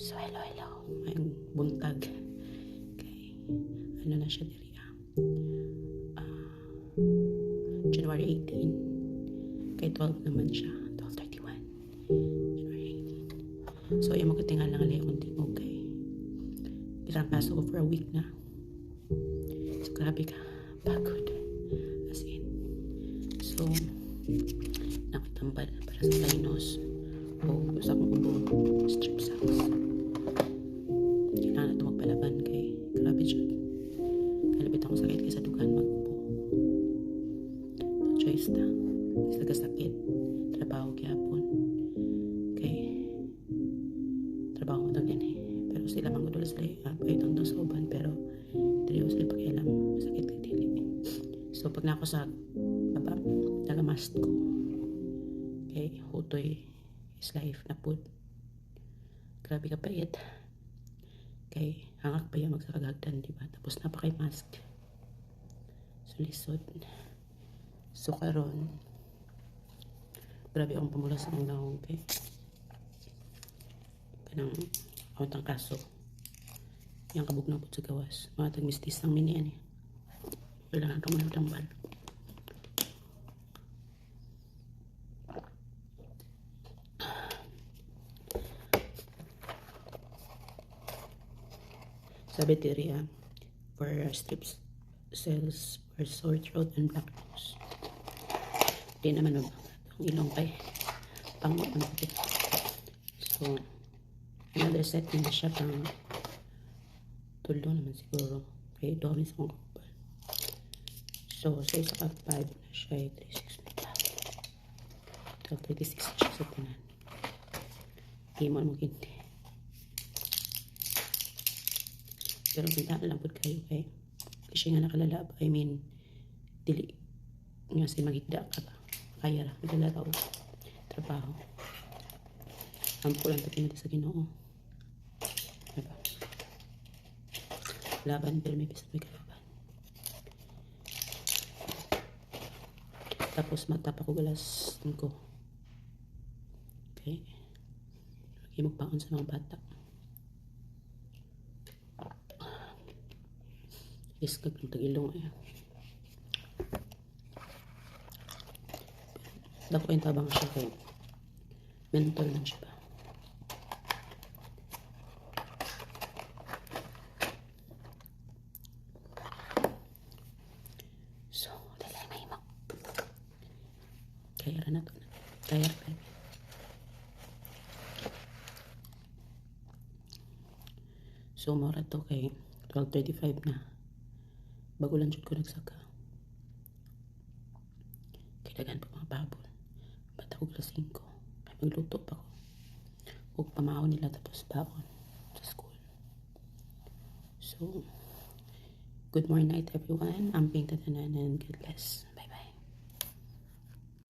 So, hello. Ngayong buntag. Okay. Ano na siya diri January 18. Kay 12 naman siya. 12:31. January 18. So, yung magkatingal lang alay akong tingog kay ilang kaso ko for a week na. So, grabe ka. Pagod. As in. So, nakatambal para sa Tainos. O sa akong ubo. Strip socks. Kailangan na ito magpalaban kay grabe siya. Kalabit akong sakit kaysa dugan mag-ubo. No choice na. Kasi nagkasakit. Trabaho gyapon. Kay trabaho mo din eh. Pero sila mangudol sila ay itong sa uban. Pero dili ko sila pakialam. Masakit kay dili. So pag na ako sa baba, nagamast ko. Kay hutoy is life na pud. Grabe ka pait. Kay hangak pa yung magsakagagdan, diba? Tapos napakay mask. So lisod. So karon grabe akong pamulas ng naong kay kanang akong kaso. Yang kabugnaw po sa gawas. Mga tagmistis ng mini ani. Kailangan ka muna tambal. Sabi teorya for strips cells for sore throat and black nose. Di naman ang ilong kay pango ang puti. So another set na siya pang tulo naman siguro kay dami sa mga kupal. So sa isa ka 5 na siya 36 na 12:36 siya sa tanan. Di mo magindi. Pero pintaan lang po kayo kay kasi nga nakalalab. I mean, dili nga say magigda ka ba. Kaya ra, nagalaraw. Trabaho. Ampo lang tayo sa Ginoo. Diba? Laban, pero may bisa may kalaban. Tapos matapa ko galas ko. Okay. Lagi magpaon sa mga bata. Iskag ng tagilong eh. Dako yung tabang siya kay mental lang siya ba. So, dalay may mo. Kaya na to. Kaya na. So, mora to kay 12:35 na. Bago lang dyan ko nagsaka. Kailangan pa mga babol. Ba't ako alas 5? Ay magluto pa ko. Huwag pamahon nila tapos baon sa school. So, good morning night everyone. Amping tatanan and God bless.